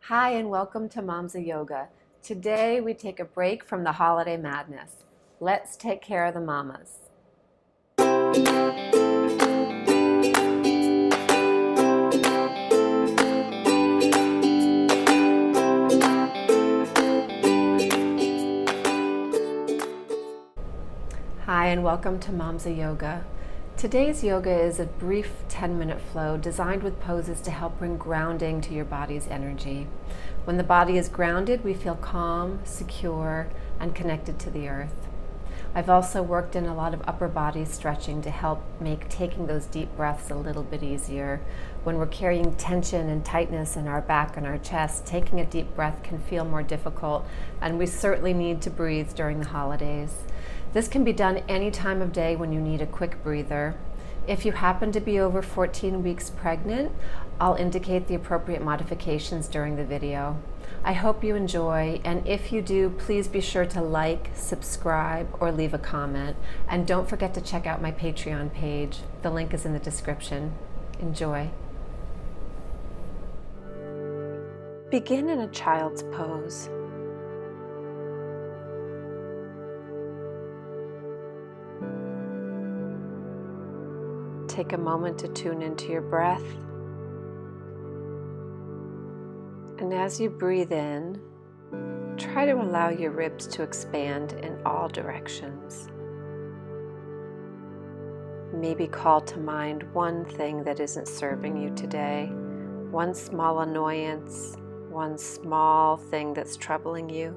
Hi, and welcome to Moms of Yoga. Today we take a break from the holiday madness. Let's take care of the mamas. Hi, and welcome to Moms of Yoga. Today's yoga is a brief 10-minute flow designed with poses to help bring grounding to your body's energy. When the body is grounded, we feel calm, secure, and connected to the earth. I've also worked in a lot of upper body stretching to help make taking those deep breaths a little bit easier. When we're carrying tension and tightness in our back and our chest, taking a deep breath can feel more difficult, and we certainly need to breathe during the holidays. This can be done any time of day when you need a quick breather. If you happen to be over 14 weeks pregnant, I'll indicate the appropriate modifications during the video. I hope you enjoy, and if you do, please be sure to like, subscribe, or leave a comment. And don't forget to check out my Patreon page. The link is in the description. Enjoy. Begin in a child's pose. Take a moment to tune into your breath. And as you breathe in, try to allow your ribs to expand in all directions. Maybe call to mind one thing that isn't serving you today, one small annoyance, one small thing that's troubling you.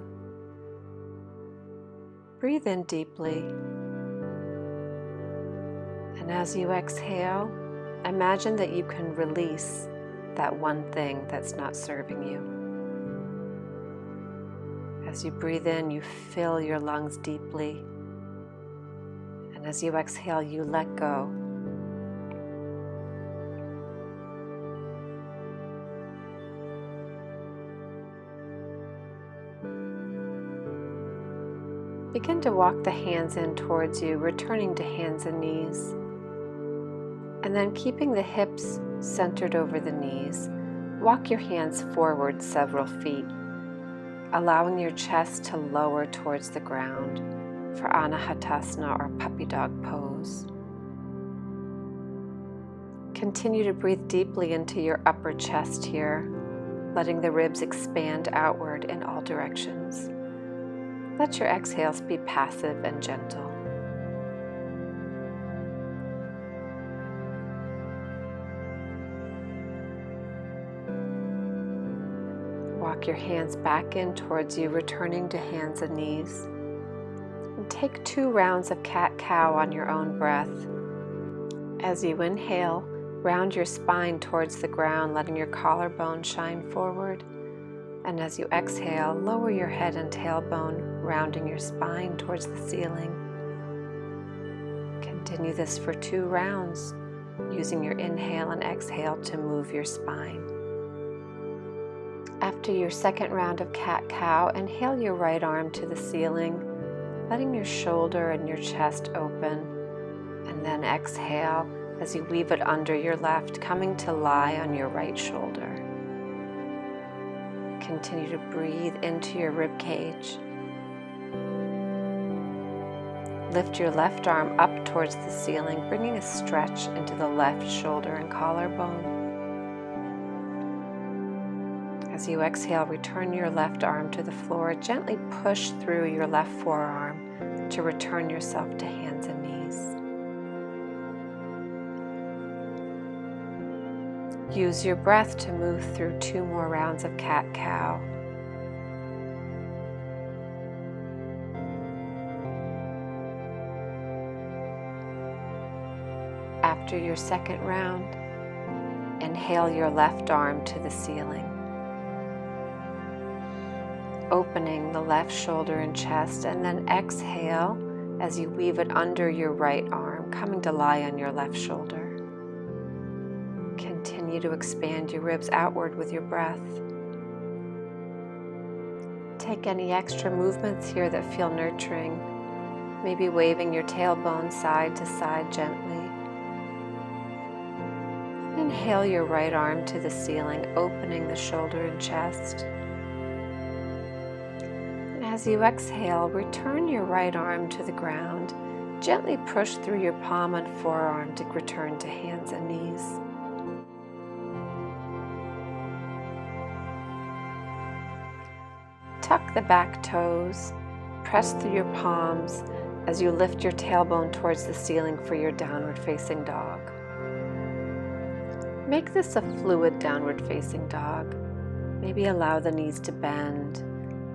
Breathe in deeply. And as you exhale, imagine that you can release that one thing that's not serving you. As you breathe in, you fill your lungs deeply. And as you exhale, you let go. Begin to walk the hands in towards you, returning to hands and knees. And then keeping the hips centered over the knees, walk your hands forward several feet, allowing your chest to lower towards the ground for Anahatasana or puppy dog pose. Continue to breathe deeply into your upper chest here, letting the ribs expand outward in all directions. Let your exhales be passive and gentle. Walk your hands back in towards you, returning to hands and knees. And take 2 rounds of cat-cow on your own breath. As you inhale, round your spine towards the ground, letting your collarbone shine forward. And as you exhale, lower your head and tailbone, rounding your spine towards the ceiling. Continue this for 2 rounds, using your inhale and exhale to move your spine. After your second round of cat-cow, inhale your right arm to the ceiling, letting your shoulder and your chest open, and then exhale as you weave it under your left, coming to lie on your right shoulder. Continue to breathe into your rib cage. Lift your left arm up towards the ceiling, bringing a stretch into the left shoulder and collarbone. As you exhale, return your left arm to the floor. Gently push through your left forearm to return yourself to hands and knees. Use your breath to move through 2 more rounds of cat-cow. After your second round, inhale your left arm to the ceiling, opening the left shoulder and chest, and then exhale as you weave it under your right arm, coming to lie on your left shoulder. Continue to expand your ribs outward with your breath. Take any extra movements here that feel nurturing, maybe waving your tailbone side to side gently. Inhale your right arm to the ceiling, opening the shoulder and chest. And as you exhale, return your right arm to the ground. Gently push through your palm and forearm to return to hands and knees. Tuck the back toes, press through your palms as you lift your tailbone towards the ceiling for your downward facing dog. Make this a fluid downward facing dog. Maybe allow the knees to bend,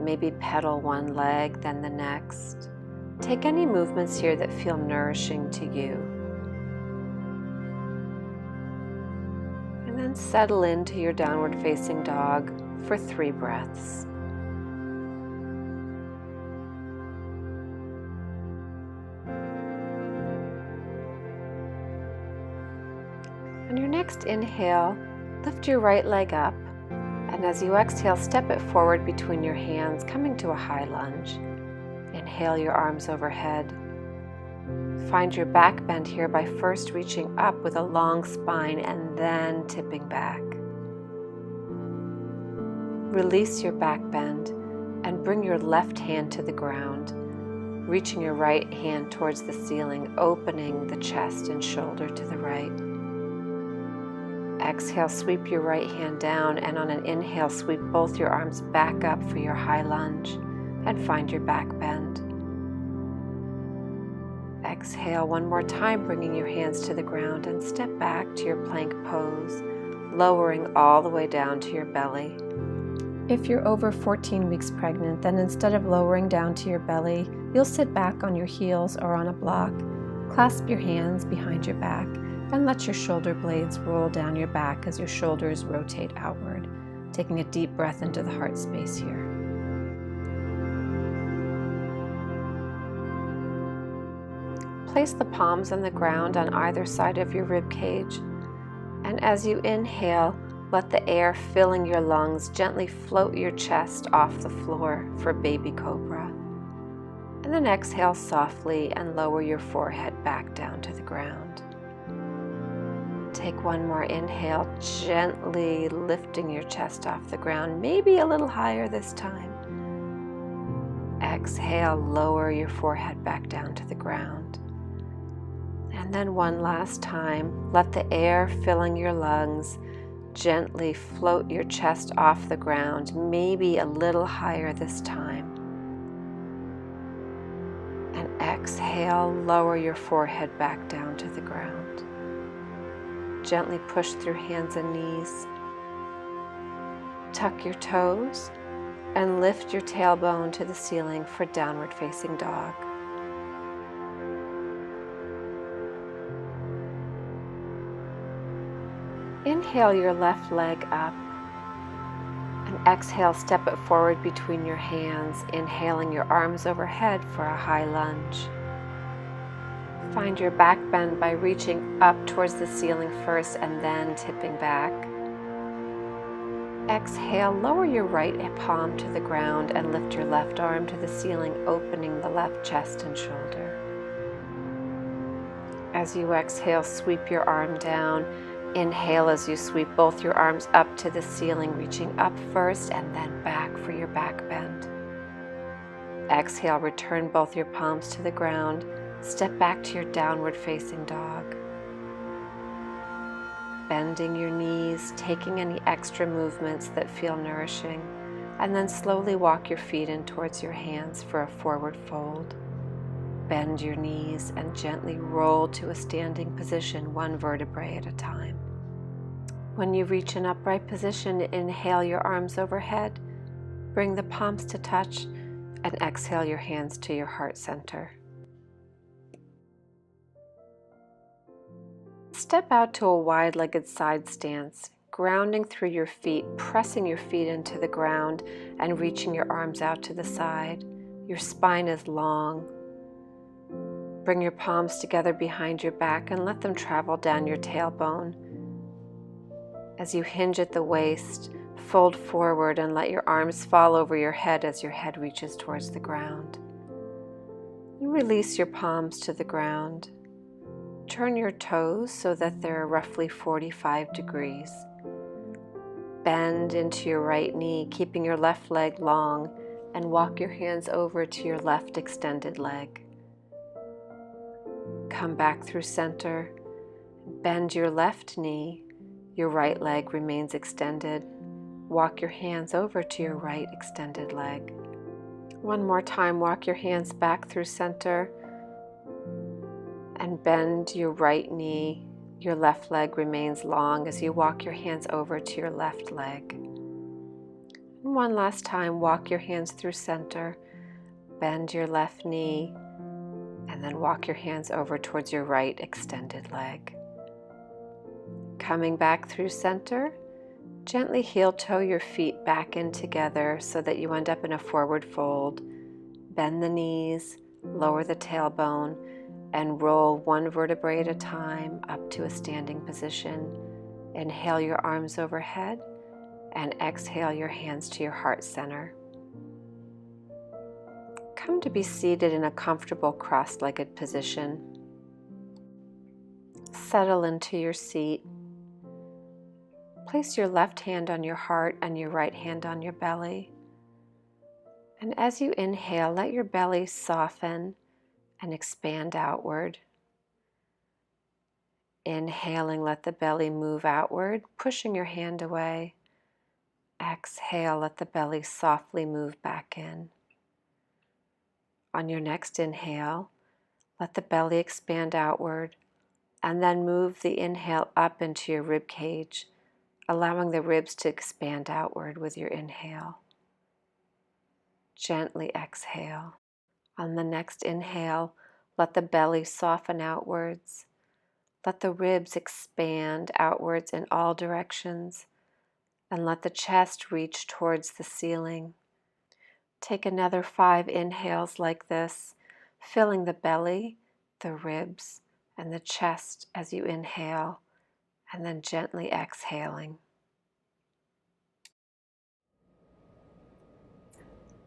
maybe pedal one leg, then the next. Take any movements here that feel nourishing to you. And then settle into your downward facing dog for 3 breaths. On your next inhale, lift your right leg up, and as you exhale, step it forward between your hands, coming to a high lunge. Inhale your arms overhead. Find your back bend here by first reaching up with a long spine and then tipping back. Release your back bend and bring your left hand to the ground, reaching your right hand towards the ceiling, opening the chest and shoulder to the right. Exhale, sweep your right hand down, and on an inhale, sweep both your arms back up for your high lunge and find your back bend. Exhale one more time, bringing your hands to the ground, and step back to your plank pose, lowering all the way down to your belly. If you're over 14 weeks pregnant, then instead of lowering down to your belly, you'll sit back on your heels or on a block, clasp your hands behind your back, and let your shoulder blades roll down your back as your shoulders rotate outward, taking a deep breath into the heart space here. Place the palms on the ground on either side of your rib cage, and as you inhale, let the air filling your lungs gently float your chest off the floor for baby cobra. And then exhale softly and lower your forehead back down to the ground. Take one more inhale, gently lifting your chest off the ground, maybe a little higher this time. Exhale, lower your forehead back down to the ground. And then one last time, let the air filling your lungs gently float your chest off the ground, maybe a little higher this time. And exhale, lower your forehead back down to the ground. Gently push through hands and knees. Tuck your toes and lift your tailbone to the ceiling for downward facing dog. Inhale your left leg up and exhale, step it forward between your hands, inhaling your arms overhead for a high lunge. Find your back bend by reaching up towards the ceiling first and then tipping back. Exhale, lower your right palm to the ground and lift your left arm to the ceiling, opening the left chest and shoulder. As you exhale, sweep your arm down. Inhale as you sweep both your arms up to the ceiling, reaching up first and then back for your back bend. Exhale, return both your palms to the ground. Step back to your downward facing dog. Bending your knees, taking any extra movements that feel nourishing, and then slowly walk your feet in towards your hands for a forward fold. Bend your knees and gently roll to a standing position, one vertebrae at a time. When you reach an upright position, inhale your arms overhead, bring the palms to touch, and exhale your hands to your heart center. Step out to a wide-legged side stance, grounding through your feet, pressing your feet into the ground and reaching your arms out to the side. Your spine is long. Bring your palms together behind your back and let them travel down your tailbone. As you hinge at the waist, fold forward and let your arms fall over your head as your head reaches towards the ground. And release your palms to the ground. Turn your toes so that they're roughly 45 degrees. Bend into your right knee, keeping your left leg long, and walk your hands over to your left extended leg. Come back through center. Bend your left knee. Your right leg remains extended. Walk your hands over to your right extended leg. One more time, walk your hands back through center and bend your right knee. Your left leg remains long as you walk your hands over to your left leg. And one last time, walk your hands through center, bend your left knee, and then walk your hands over towards your right extended leg. Coming back through center, gently heel-toe your feet back in together so that you end up in a forward fold. Bend the knees, lower the tailbone, and roll one vertebrae at a time up to a standing position. Inhale your arms overhead and exhale your hands to your heart center. Come to be seated in a comfortable cross-legged position. Settle into your seat. Place your left hand on your heart and your right hand on your belly. And as you inhale, let your belly soften and expand outward. Inhaling, let the belly move outward, pushing your hand away. Exhale, let the belly softly move back in. On your next inhale, let the belly expand outward, and then move the inhale up into your rib cage, allowing the ribs to expand outward with your inhale. Gently exhale. On the next inhale, let the belly soften outwards. Let the ribs expand outwards in all directions, and let the chest reach towards the ceiling. Take another 5 inhales like this, filling the belly, the ribs, and the chest as you inhale, and then gently exhaling.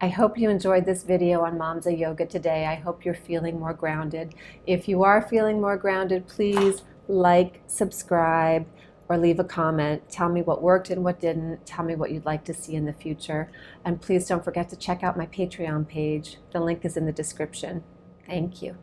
I hope you enjoyed this video on Mamsa Yoga today. I hope you're feeling more grounded. If you are feeling more grounded, please like, subscribe, or leave a comment. Tell me what worked and what didn't. Tell me what you'd like to see in the future. And please don't forget to check out my Patreon page. The link is in the description. Thank you.